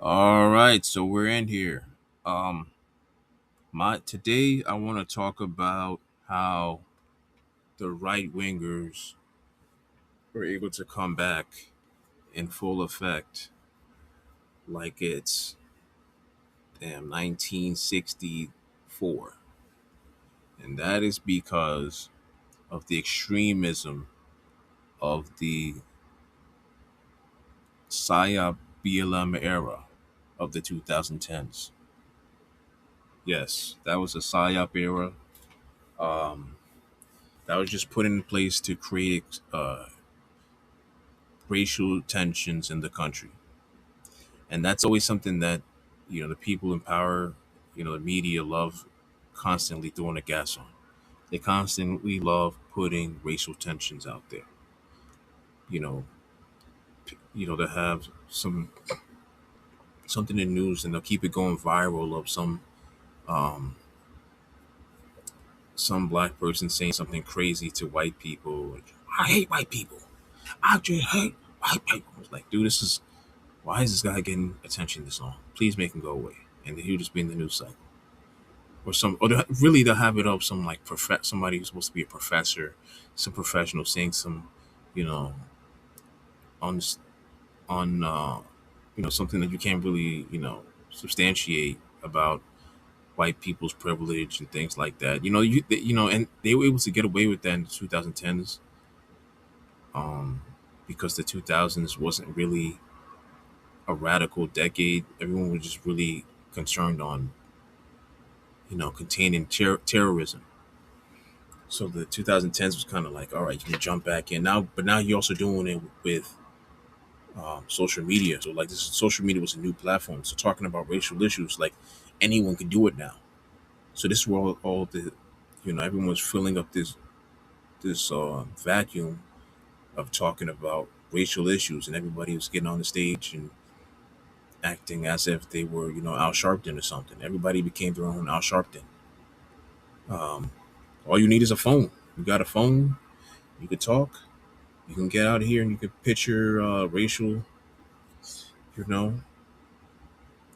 All right, so we're in here. Um, my today I want to talk about how the right wingers were able to come back in full effect, like it's 1964, and that is because of the extremism of the Saya BLM era of the 2010s. Yes, that was a PSYOP era. Um, that was just put in place to create racial tensions in the country. And that's always something that, the people in power, the media love constantly throwing the gas on. They constantly love putting racial tensions out there. You know, to have something in news and they'll keep it going viral of um some black person saying something crazy to white people. I hate white people. I just hate white people. It's like, dude, why is this guy getting attention this long? Please make him go away. And he'll just be in the news cycle. Really they'll have it up some like somebody who's supposed to be a professor, some professional saying some, you know, on on something that you can't really substantiate about white people's privilege and things like that. And they were able to get away with that in the 2010s, because the 2000s wasn't really a radical decade. Everyone was just really concerned on containing terrorism. So the 2010s was kind of like, all right, you can jump back in now, but now you're also doing it with social media. So like, this social media was a new platform. So talking about racial issues, like anyone can do it now. So this is where all the, everyone was filling up this vacuum of talking about racial issues, and everybody was getting on the stage and acting as if they were, Al Sharpton or something. Everybody became their own Al Sharpton. Um, all you need is a phone. You got a phone, you could talk, you can get out of here and you can picture racial, you know,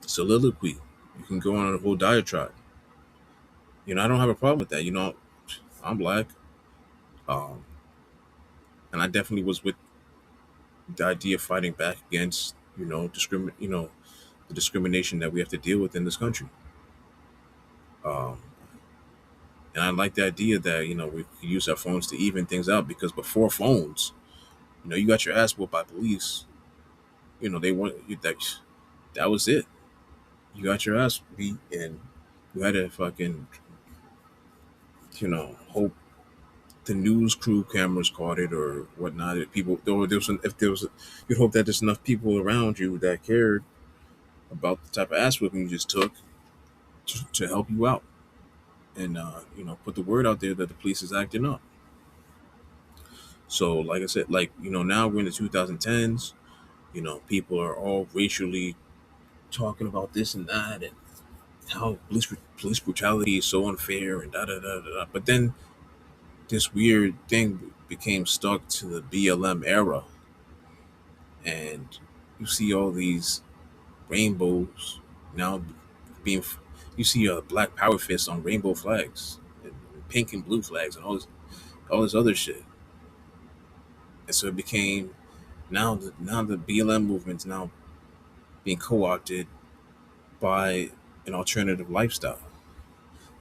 soliloquy. You can go on a whole diatribe. I don't have a problem with that. I'm black, um, and I definitely was with the idea of fighting back against, the discrimination that we have to deal with in this country. Um, and I like the idea that we could use our phones to even things out, because before phones, you got your ass whooped by police. They want you that was it. You got your ass beat, and you had to fucking, hope the news crew cameras caught it or whatnot. If people, or if there was, you'd hope that there's enough people around you that cared about the type of ass whipping you just took to help you out, and put the word out there that the police is acting up. So, like I said, like now we're in the 2010s. People are all racially talking about this and that, and how police brutality is so unfair and da da da da. But then this weird thing became stuck to the BLM era, and you see all these rainbows now being. You see a black power fist on rainbow flags, and pink and blue flags, and all this other shit. And so it became now the BLM movement's now being co-opted by an alternative lifestyle.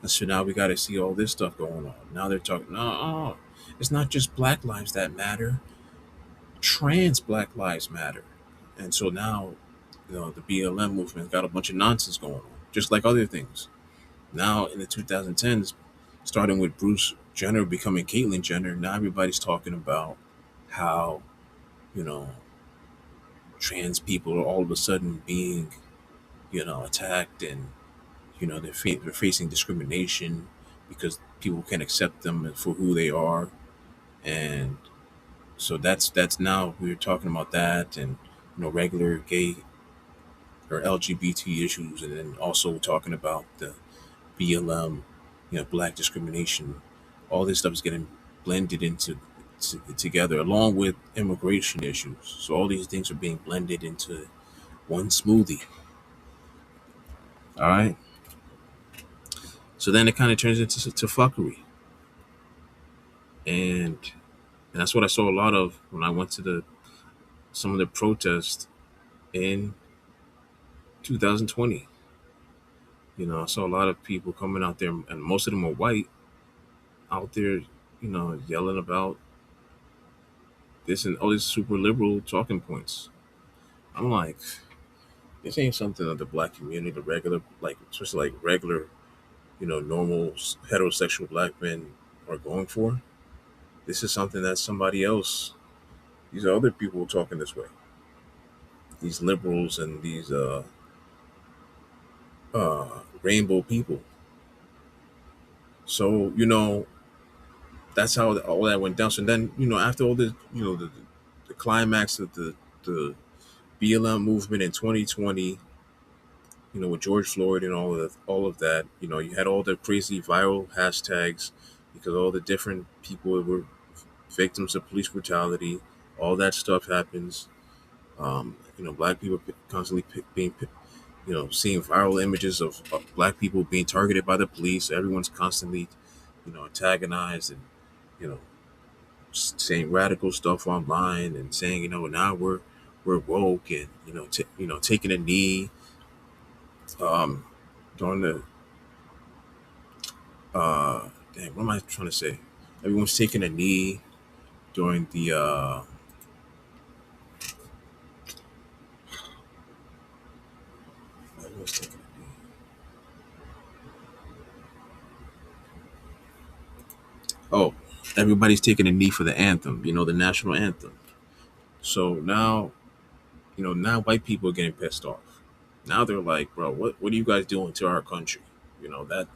And so now we got to see all this stuff going on. Now they're talking, no, it's not just black lives that matter, trans black lives matter. And so now, the BLM movement got a bunch of nonsense going on, just like other things. Now in the 2010s, starting with Bruce Jenner becoming Caitlyn Jenner, now everybody's talking about how, you know, trans people are all of a sudden being, attacked, and they're facing discrimination because people can't accept them for who they are. And so that's now we're talking about that, and regular gay or LGBT issues, and then also talking about the BLM, black discrimination. All this stuff is getting blended together, along with immigration issues. So all these things are being blended into one smoothie. All right. So then it kind of turns into to fuckery, and that's what I saw a lot of when I went to the some of the protests in 2020. I saw a lot of people coming out there, and most of them were white, out there, yelling about this and all these super liberal talking points. I'm like, this ain't something that the black community, the regular, like, especially like regular, normal heterosexual black men are going for. This is something that somebody else, these other people talking this way. These liberals and these rainbow people. So, that's how all that went down. So then, after all this, the climax of the BLM movement in 2020, with George Floyd and all of that, you had all the crazy viral hashtags because all the different people were victims of police brutality. All that stuff happens. Black people constantly seeing viral images of black people being targeted by the police. Everyone's constantly, antagonized and, you know, saying radical stuff online and saying, now we're woke and, taking a knee, um, during the, what am I trying to say? Everyone's taking a knee during the, everyone's taking a knee. Oh, everybody's taking a knee for the anthem, the national anthem. So now white people are getting pissed off. Now they're like, bro, what are you guys doing to our country? That,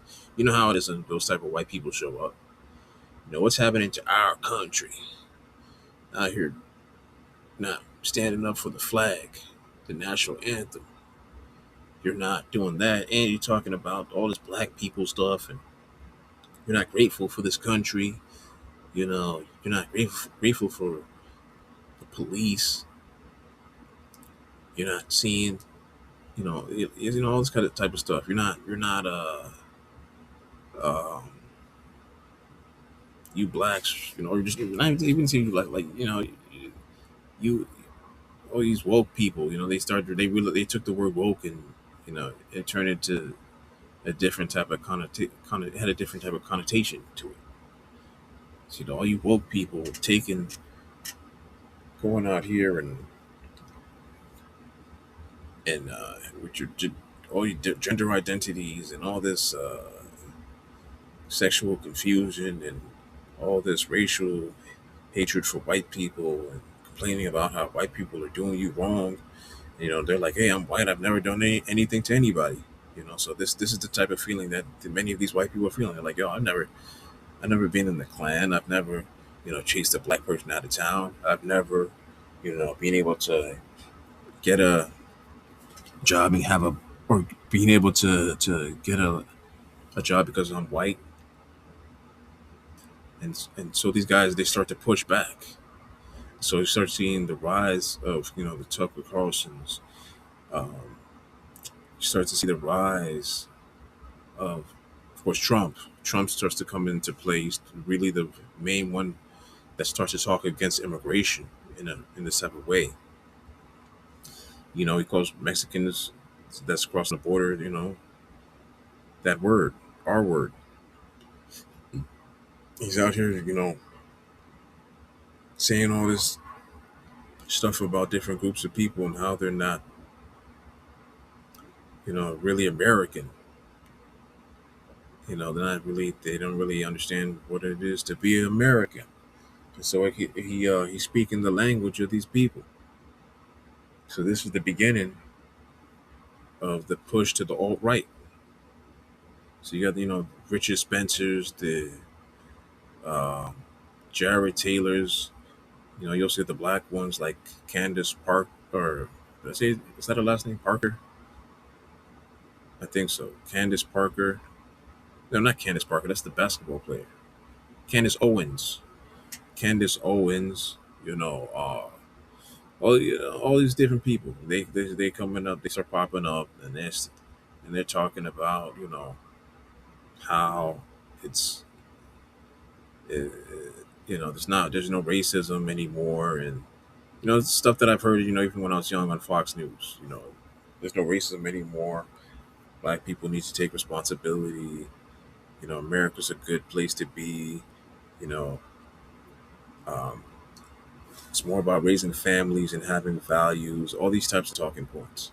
how it is when those type of white people show up. What's happening to our country out here, not standing up for the flag, the national anthem. You're not doing that, and you're talking about all this black people stuff, and you're not grateful for this country. You're not grateful for the police. You're not seeing, all this kind of type of stuff. You're not um you blacks, or just not even seeing you like you all these woke people. They took the word woke and, it turned into a different type of had a different type of connotation to it. So, all you woke people going out here and with all your gender identities and all this sexual confusion and all this racial hatred for white people and complaining about how white people are doing you wrong. They're like, hey, I'm white. I've never done anything to anybody. So this is the type of feeling that many of these white people are feeling. They're like, yo, I've never been in the Klan. I've never, chased a black person out of town. I've never, been able to get a job and or being able to get a job because I'm white. And so these guys, they start to push back. So you start seeing the rise of, the Tucker Carlsons. Um, you start to see the rise of course, Trump. Trump starts to come into play. He's really the main one that starts to talk against immigration in this type of way. He calls Mexicans that's crossing the border, that word, our word. He's out here, saying all this stuff about different groups of people and how they're not, really American. They don't really understand what it is to be American. And so he's speaking the language of these people. So this is the beginning of the push to the alt right. So you got Richard Spencers, the uh, Jared Taylors. You also get the black ones like Candace Park, or did I say, is that her last name, Parker? I think so. Candace Parker. No, not Candace Parker. That's the basketball player. Candace Owens. Candace Owens. All these different people. They coming up. They start popping up, and and they're talking about how it's uh, there's no racism anymore, and it's stuff that I've heard even when I was young on Fox News. There's no racism anymore. Black people need to take responsibility. America's a good place to be. You know, um, it's more about raising families and having values. All these types of talking points.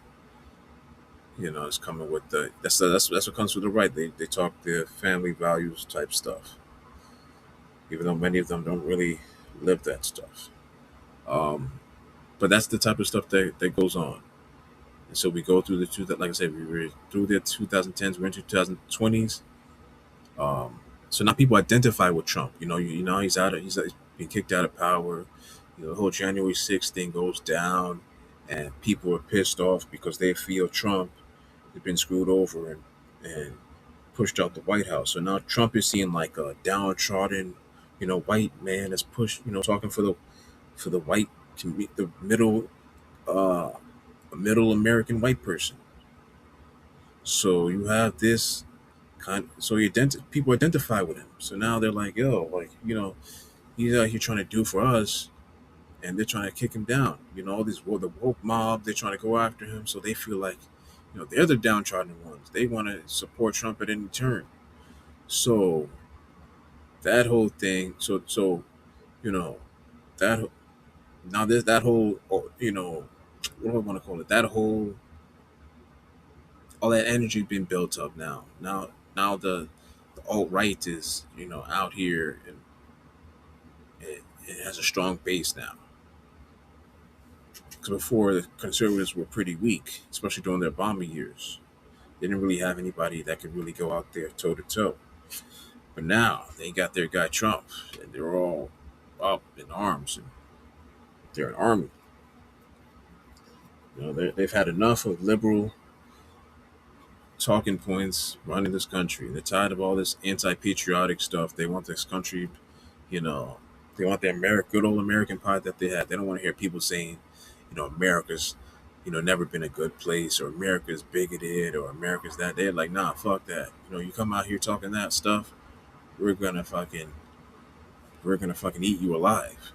It's coming with that's what comes with the right. They talk the family values type stuff, even though many of them don't really live that stuff. Um, but that's the type of stuff that goes on. And so we go through like I said, we were through the 2010s, we're in 2020s. Um, so now people identify with Trump. He's been kicked out of power. The whole January 6th thing goes down, and people are pissed off because they feel Trump has been screwed over and pushed out the White House. So now Trump is seen like a downtrodden, white man that's pushed, talking for the white, the uh, middle American white person. So you have this so people identify with him. So now they're like, yo, like, he's out here trying to do for us, and they're trying to kick him down. All the woke mob, they're trying to go after him, so they feel like, they're the downtrodden ones. They want to support Trump at any turn. So that whole thing, you know, that now there's that whole, what do I want to call it? That whole, all that energy being built up now. Now the alt right is, out here, and it has a strong base now. Because before, the conservatives were pretty weak, especially during their Obama years. They didn't really have anybody that could really go out there toe to toe. But now they got their guy Trump, and they're all up in arms, and they're an army. They've had enough of liberal talking points running this country. They're tired of all this anti-patriotic stuff. They want this country, you know, they want their good old American pie that they had. They don't want to hear people saying, America's, never been a good place, or America's bigoted, or America's that. They're like, nah, fuck that. You come out here talking that stuff, we're gonna fucking, eat you alive.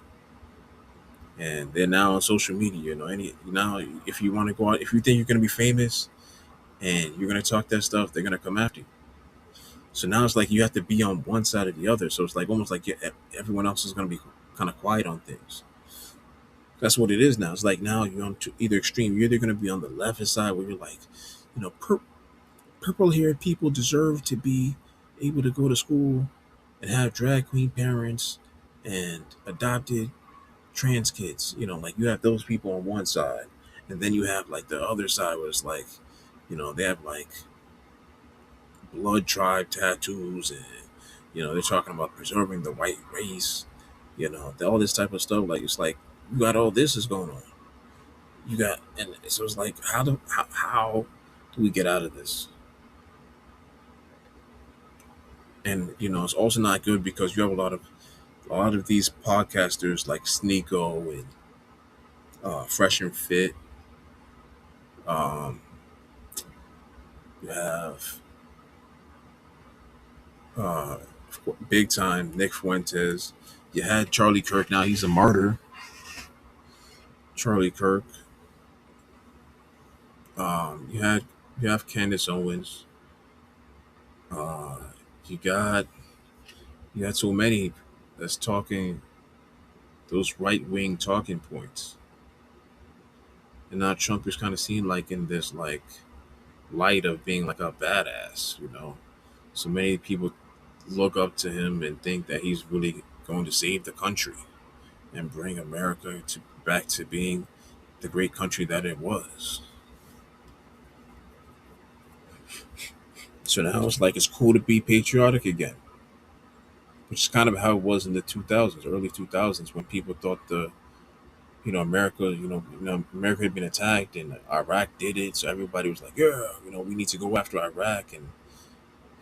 And they're now on social media. Now if you want to go out, if you think you're gonna be famous and you're gonna talk that stuff, they're gonna come after you. So now it's like you have to be on one side or the other. So it's like almost like everyone else is gonna be kind of quiet on things. That's what it is now. It's like now you're on either extreme. You're either gonna be on the left side where you're like, purple-haired people deserve to be able to go to school and have drag queen parents and adopted trans kids. Like you have those people on one side, and then you have like the other side where it's like, they have like blood tribe tattoos, and they're talking about preserving the white race. All this type of stuff. Like it's like you got all this is going on. You got, and so it's like how do we get out of this? And it's also not good because you have a lot of these podcasters like Sneeko and Fresh and Fit. Um, you have uh, big time Nick Fuentes. You had Charlie Kirk. Now he's a martyr. Charlie Kirk. You have Candace Owens. Uh, you got so many that's talking those right wing talking points. And now Trump is kind of seen like in this like light of being like a badass. So many people look up to him and think that he's really going to save the country and bring America back to being the great country that it was. So now it's like it's cool to be patriotic again, which is kind of how it was in the 2000s, early 2000s, when people thought America, America had been attacked and Iraq did it. So everybody was like, yeah, we need to go after Iraq. And,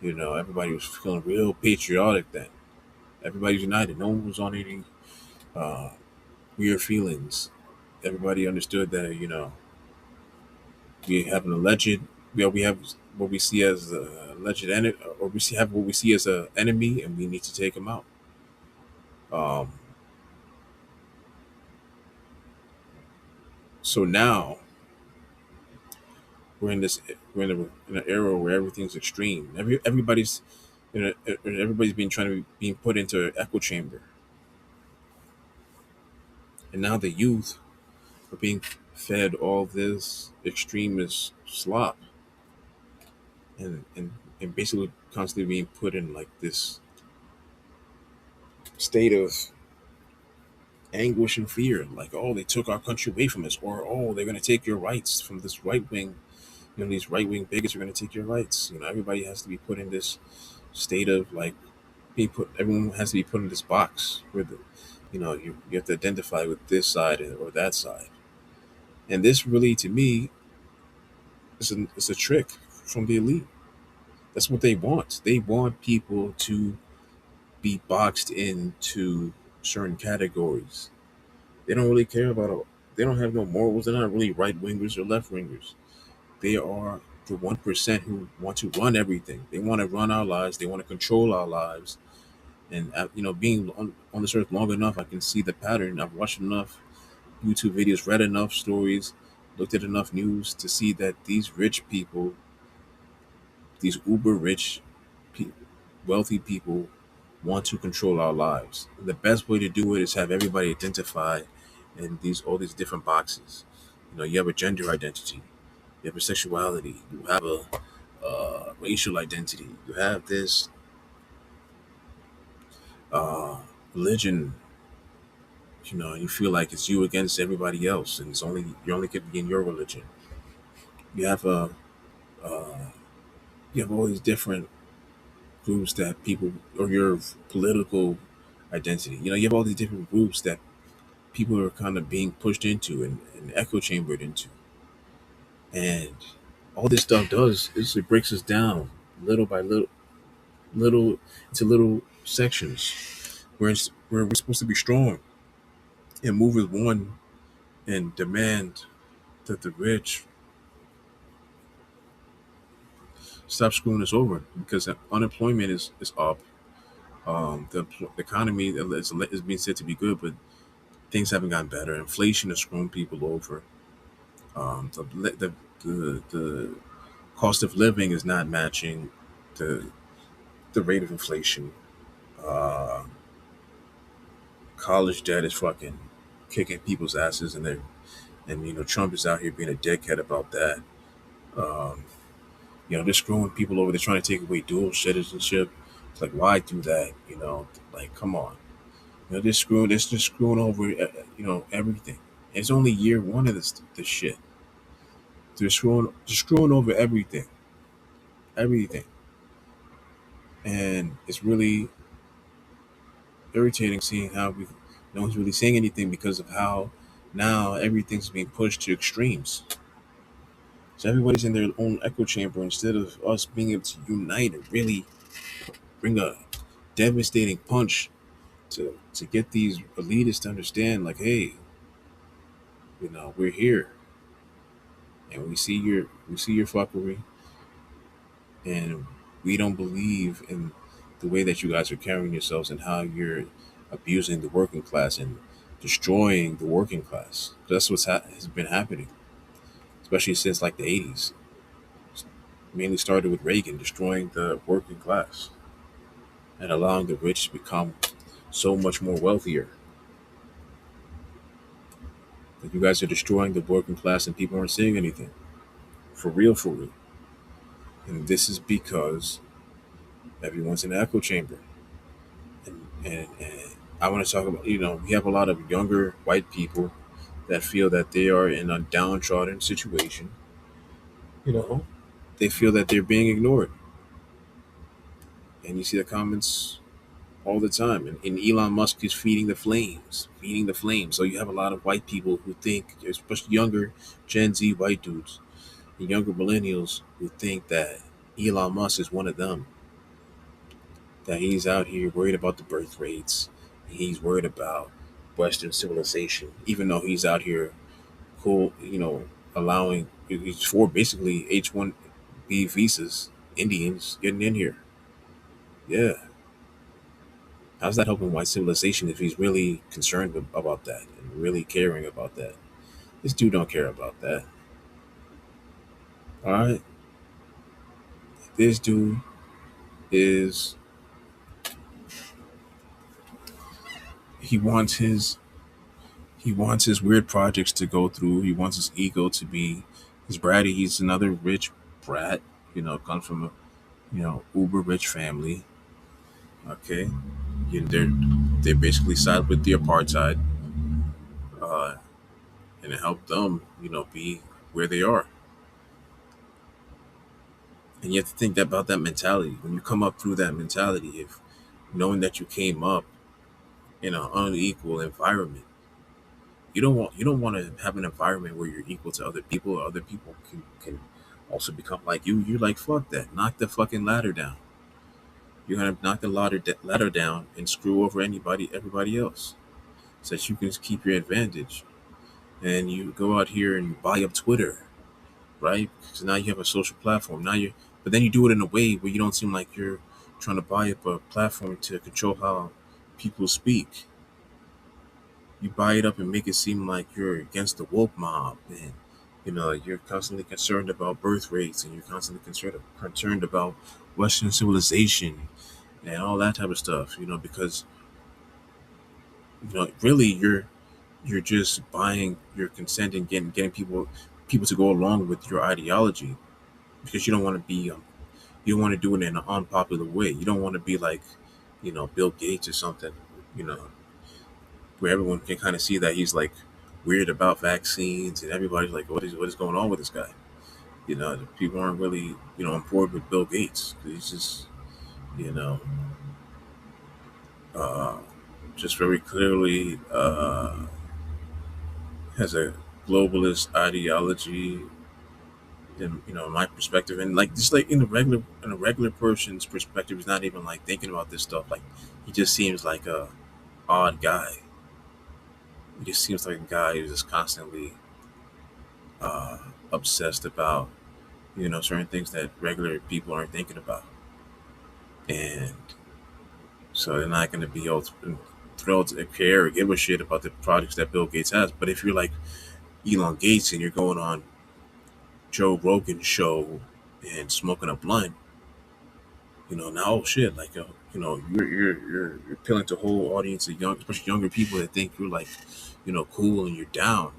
everybody was feeling real patriotic then. Everybody was united. No one was on any uh, weird feelings. Everybody understood that, we have an alleged, we have what we see as a alleged enemy, or we see have what we see as a enemy, and we need to take them out. Um, so now we're in this in an era where everything's extreme. Everybody's everybody's being trying to being put into an echo chamber, and now the youth are being fed all this extremist slop, and basically constantly being put in like this state of anguish and fear, like, oh, they took our country away from us, or oh, they're going to take your rights from this right wing, these right wing bigots are going to take your rights. Everybody has to be put in this state of like being put. Everyone has to be put in this box where you have to identify with this side or that side, and this really, to me, is a trick from the elite. That's what they want. They want people to be boxed into certain categories. They don't really care about. They don't have no morals. They're not really right wingers or left wingers. They are the 1% who want to run everything. They want to run our lives. They want to control our lives. And being on this earth long enough, I can see the pattern. I've watched enough YouTube videos, read enough stories, looked at enough news to see that these rich people, these uber rich, pe- wealthy people, want to control our lives. The best way to do it is have everybody identify in all these different boxes. You have a gender identity, you have a sexuality, you have a racial identity, you have this uh, religion. You feel like it's you against everybody else, and you only could be in your religion. You have a uh, you have all these different groups that people, or your political identity. You have all these different groups that people are kind of being pushed into and echo chambered into. And all this stuff does is it breaks us down little by little into little sections where we're supposed to be strong and move as one and demand that the rich stop screwing us over, because unemployment is up. The economy is being said to be good, but things haven't gotten better. Inflation has screwing people over. The cost of living is not matching the the rate of inflation. Uh, College debt is fucking kicking people's asses, and Trump is out here being a dickhead about that. Um, they're screwing people over. They're trying to take away dual citizenship. It's like, why do that? Like, come on. They're just screwing over everything. It's only year one of this shit. They're screwing over everything, and it's really irritating seeing how no one's really saying anything because of how now everything's being pushed to extremes. So everybody's in their own echo chamber instead of us being able to unite and really bring a devastating punch to get these elitists to understand, like, hey, we're here and we see your fuckery, and we don't believe in the way that you guys are carrying yourselves and how you're abusing the working class and destroying the working class. That's has been happening, especially since like the 80s. Mainly started with Reagan destroying the working class and allowing the rich to become so much more wealthier. That you guys are destroying the working class and people aren't saying anything. For real, for real. And this is because everyone's in an echo chamber. And I want to talk about, we have a lot of younger white people that feel that they are in a downtrodden situation. You know, they feel that they're being ignored. And you see the comments all the time. And Elon Musk is feeding the flames, feeding the flames. So you have a lot of white people who think, especially younger Gen Z white dudes and younger millennials, who think that Elon Musk is one of them. That he's out here worried about the birth rates. He's worried about Western civilization, even though he's out here cool, allowing, he's for basically H1B visas, Indians getting in here. Yeah. How's that helping white civilization if he's really concerned about that and really caring about that? This dude don't care about that. All right. This dude is he wants his he wants his weird projects to go through. He wants his ego to be his bratty. He's another rich brat, come from a uber rich family. Okay. They basically side with the apartheid, uh, and it helped them, be where they are. And you have to think about that mentality. When you come up through that mentality, if knowing that you came up in an unequal environment, you don't want to have an environment where you're equal to other people, or other people can also become like you. You're like, fuck that. Knock the fucking ladder down. You're gonna knock the ladder down and screw over everybody else, so that you can just keep your advantage. And you go out here and you buy up Twitter, right? So now you have a social platform. But then you do it in a way where you don't seem like you're trying to buy up a platform to control how people speak. You buy it up and make it seem like you're against the woke mob, and you're constantly concerned about birth rates, and you're constantly concerned about Western civilization and all that type of stuff. Because really you're just buying your consent and getting people to go along with your ideology, because you don't want to do it in an unpopular way. You don't want to be like Bill Gates or something, you know where everyone can kind of see that he's like weird about vaccines, and everybody's like, what is going on with this guy? The people aren't really on board with Bill Gates. He's you know uh, just very clearly has a globalist ideology, in my perspective, and like just like in a regular person's perspective, he's not even like thinking about this stuff. Like, he just seems like a odd guy. He just seems like a guy who's just constantly uh, obsessed about certain things that regular people aren't thinking about, and so they're not going to be all thrilled to care or give a shit about the projects that Bill Gates has. But if you're like Elon Gates and you're going on Joe Rogan's show and smoking a blunt, now, oh shit, like you're appealing to a whole audience of especially younger people that think you're like cool and you're down.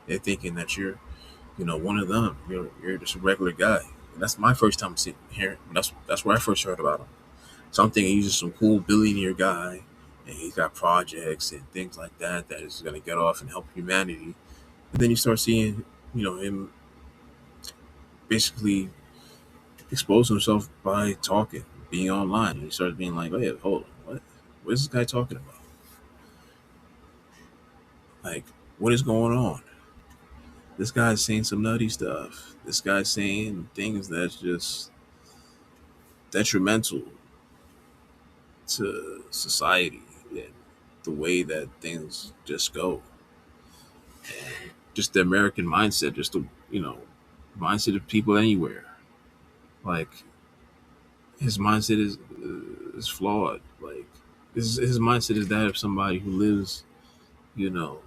They're thinking that you're one of them. You're just a regular guy. And that's my first time sitting here. That's where I first heard about him. So I'm thinking he's just some cool billionaire guy, and he's got projects and things like that is going to get off and help humanity. But then you start seeing him basically expose himself by talking, being online. And he starts being like, "Wait, hold on, what is this guy talking about? Like, what is going on? This guy's saying some nutty stuff. This guy's saying things that's just detrimental to society and the way that things just go. Just the American mindset, just the mindset of people anywhere. Like, his mindset is flawed. Like, his mindset is that of somebody who lives,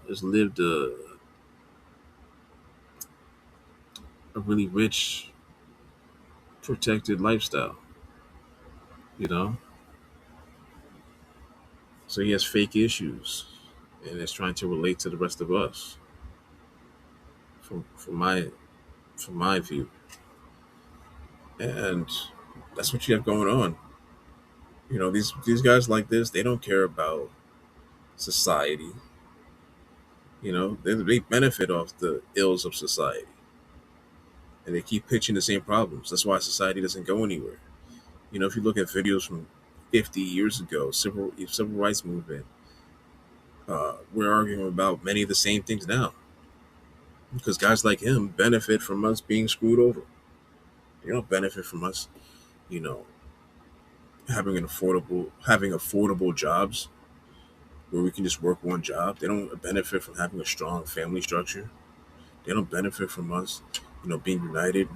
has lived a really rich, protected lifestyle. You know, so he has fake issues, and is trying to relate to the rest of us. From my view, and that's what you have going on. These guys like this, they don't care about society. They benefit off the ills of society, and they keep pitching the same problems. That's why society doesn't go anywhere. If you look at videos from 50 years ago, civil rights movement, we're arguing about many of the same things now, because guys like him benefit from us being screwed over. They don't benefit from us, you know, having affordable jobs where we can just work one job. They don't benefit from having a strong family structure. They don't benefit from us, being united.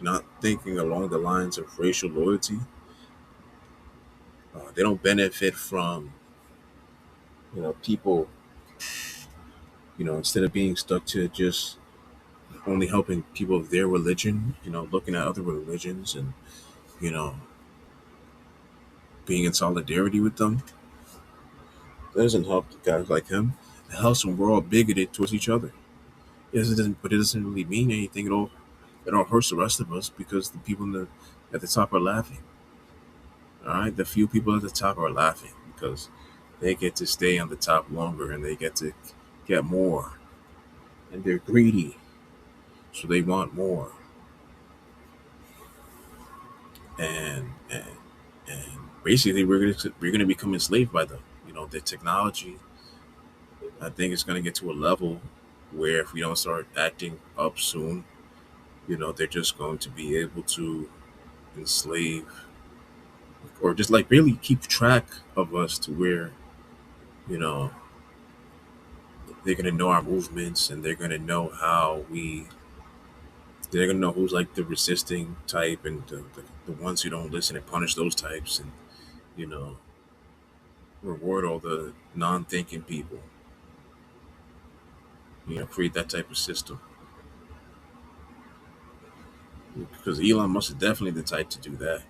not thinking along the lines of racial loyalty. They don't benefit from, people, instead of being stuck to just only helping people of their religion, looking at other religions and, you know, being in solidarity with them. That doesn't help guys like him. It helps when we're all bigoted towards each other. Yes, it doesn't, but it doesn't really mean anything at all. It all hurts the rest of us because the people at the top are laughing. All right, the few people at the top are laughing because they get to stay on the top longer and they get to get more, and they're greedy, so they want more, and and basically we're gonna become enslaved by them. The technology, I think, is gonna get to a level where if we don't start acting up soon, they're just going to be able to enslave or just like really keep track of us to where you know they're gonna know our movements and they're gonna know they're gonna know who's like the resisting type and the ones who don't listen and punish those types and you know reward all the non-thinking people. Create that type of system because Elon Musk is definitely the type to do that.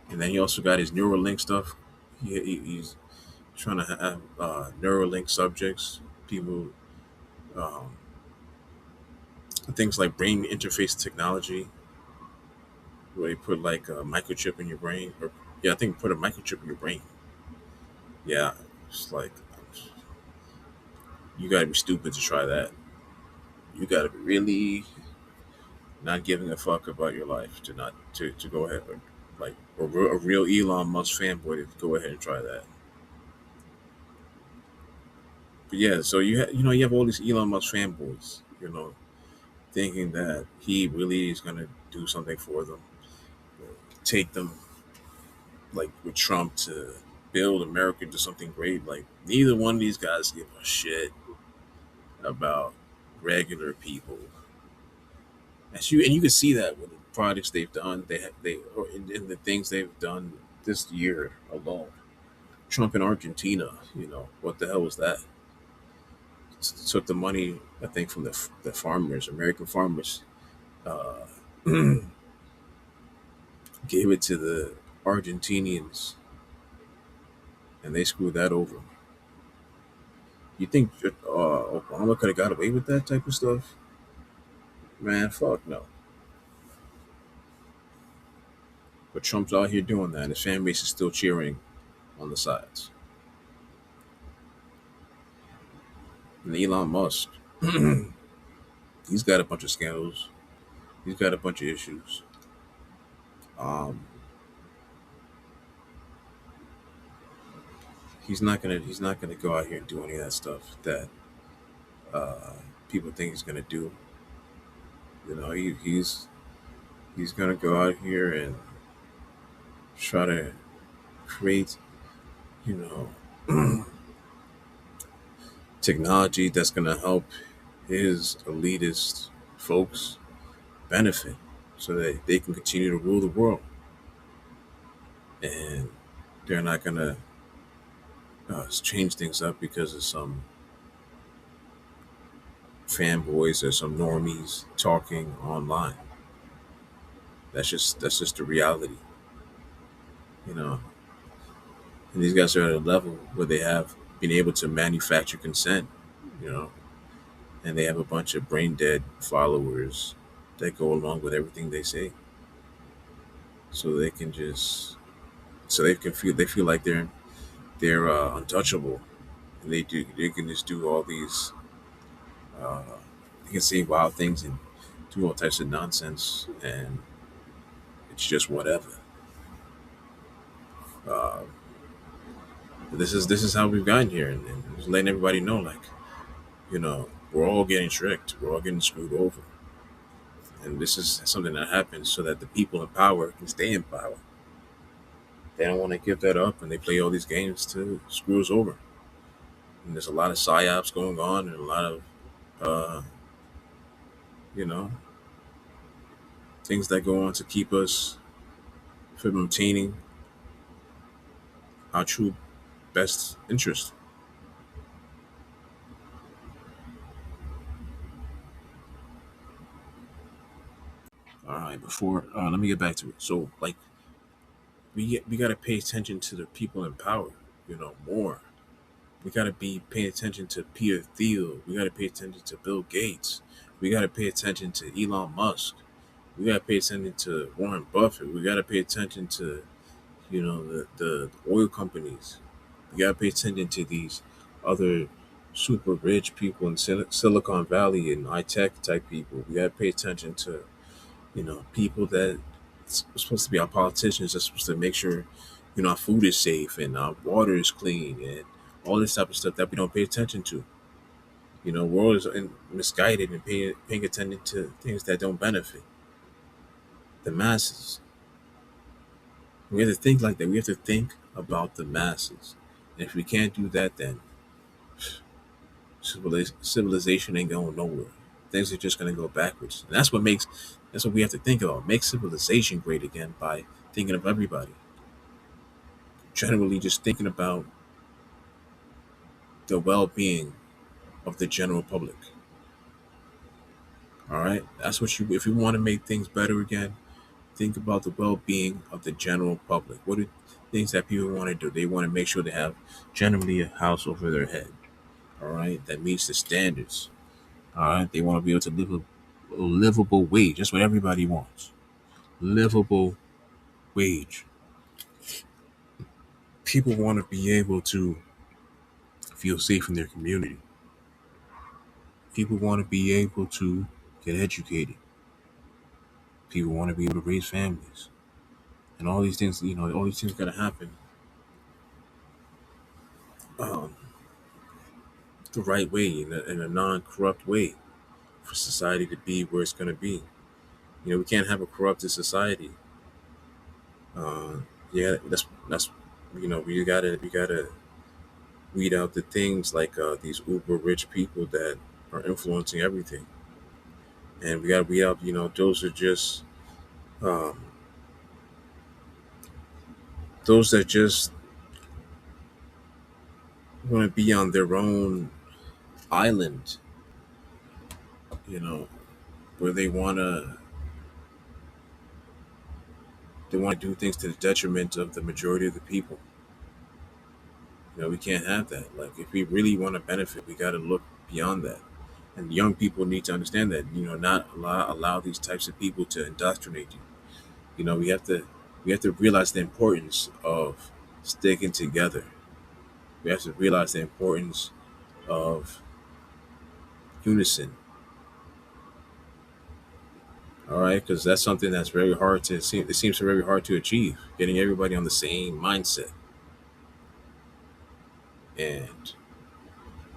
And then he also got his Neuralink stuff. He's trying to have Neuralink subjects, people, um, things like brain interface technology, where they put like a microchip in your brain, or yeah, I think put a microchip in your brain. Yeah, it's like you got to be stupid to try that. You got to be really not giving a fuck about your life to not to go ahead like a real Elon Musk fanboy to go ahead and try that. But yeah, so you have all these Elon Musk fanboys, thinking that he really is gonna do something for them, take them like with Trump to build America into something great. Like neither one of these guys give a shit about regular people. And you can see that with the projects they've done. Or in the things they've done this year alone. Trump in Argentina, what the hell was that? Took the money, I think, from the farmers, American farmers, uh, gave it to the Argentinians, and they screwed that over. You think Obama could have got away with that type of stuff? Man, fuck no. But Trump's out here doing that, and his fan base is still cheering on the sides. And Elon Musk, he's got a bunch of scandals. He's got a bunch of issues. Um, he's not gonna go out here and do any of that stuff that uh, people think he's gonna do. He's gonna go out here and try to create, you know, technology that's gonna help his elitist folks benefit, so that they can continue to rule the world, and they're not gonna change things up because of some fanboys or some normies talking online. That's just the reality, you know. And these guys are at a level where they have been able to manufacture consent, you know, and they have a bunch of brain dead followers that go along with everything they say, so they can just so they feel like they're untouchable, and they can just do all these uh, they can say wild things and do all types of nonsense, and it's just whatever. Uh, this is how we've gotten here, and just letting everybody know, like, we're all getting tricked, we're all getting screwed over, and this is something that happens so that the people in power can stay in power. They don't want to give that up, and they play all these games to screw us over. And there's a lot of psyops going on, and a lot of, uh, you know, things that go on to keep us from obtaining our true best interest. All right, before let me get back to it. So, like, we got to pay attention to the people in power, more. We got to be paying attention to Peter Thiel. We got to pay attention to Bill Gates. We got to pay attention to Elon Musk. We got to pay attention to Warren Buffett. We got to pay attention to, the oil companies. We got to pay attention to these other super rich people in Silicon Valley and high tech type people. We got to pay attention to, people that supposed to be our politicians are supposed to make sure, our food is safe and our water is clean and all this type of stuff that we don't pay attention to. We're always misguided and paying attention to things that don't benefit the masses. We have to think like that. We have to think about the masses. And if we can't do that, then civilization ain't going nowhere. Things are just going to go backwards. And that's what we have to think about. Make civilization great again by thinking of everybody. Generally, just thinking about the well-being of the general public. All right, that's what you. If you want to make things better again, think about the well-being of the general public. What are things that people want to do? They want to make sure they have generally a house over their head. All right, that meets the standards. All right, they want to be able to live a livable wage. That's what everybody wants. Livable wage. People want to be able to feel safe in their community. People want to be able to get educated. People want to be able to raise families. And all these things, all these things got to happen um, the right way, in a non-corrupt way, for society to be where it's going to be. We can't have a corrupted society. Uh, yeah, that's we gotta weed out the things like these uber rich people that are influencing everything, and we gotta weed out those are just um, those that just want to be on their own island, where they want to do things to the detriment of the majority of the people. We can't have that. Like, if we really want to benefit, we got to look beyond that. And young people need to understand that. Not allow these types of people to indoctrinate you. We have to realize the importance of sticking together. We have to realize the importance of unison. All right, because that's something that's very hard to see. It seems very hard to achieve. Getting everybody on the same mindset, and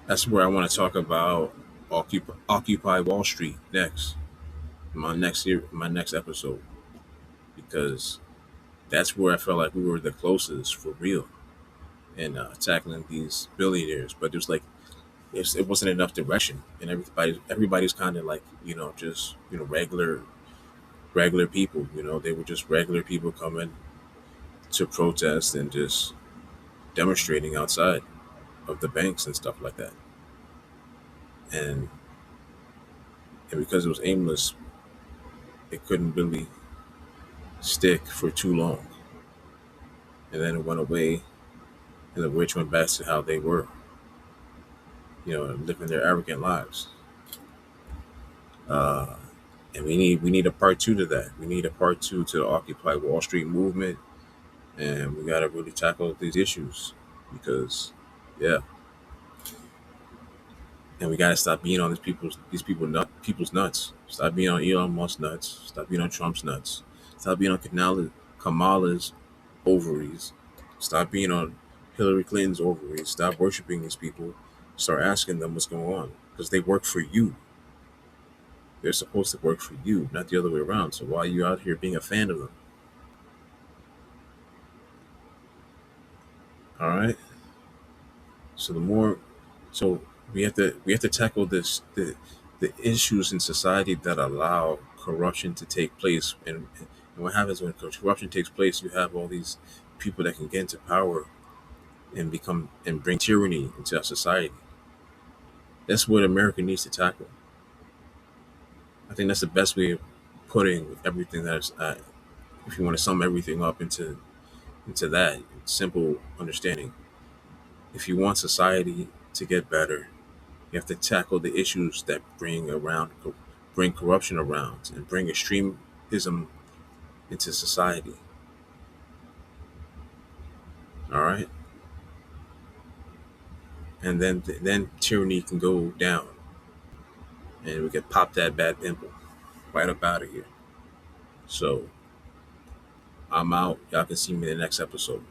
that's where I want to talk about Occupy Wall Street next. My next episode, because that's where I felt like we were the closest for real in tackling these billionaires. But there's like it wasn't enough direction, and everybody's kind of like just regular people. They were just regular people coming to protest and just demonstrating outside of the banks and stuff like that. And because it was aimless, it couldn't really stick for too long. And then it went away, and the rich went back to how they were, living their arrogant lives. Uh, and we need a part two to that. We need a part two to the Occupy Wall Street movement, and we got to really tackle these issues because, yeah, and we got to stop being on people's nuts. Stop being on Elon Musk's nuts. Stop being on Trump's nuts. Stop being on Kamala's ovaries. Stop being on Hillary Clinton's ovaries. Stop worshiping these people. Start asking them what's going on because they work for you. They're supposed to work for you, not the other way around. So why are you out here being a fan of them? All right. So the more, so we have to tackle the issues in society that allow corruption to take place. And what happens when corruption takes place, you have all these people that can get into power and become and bring tyranny into our society. That's what America needs to tackle. I think that's the best way of putting everything that's if you want to sum everything up into that simple understanding. If you want society to get better, you have to tackle the issues that bring corruption around and bring extremism into society. All right, and then tyranny can go down, and we can pop that bad pimple right up out of here. So I'm out. Y'all can see me in the next episode.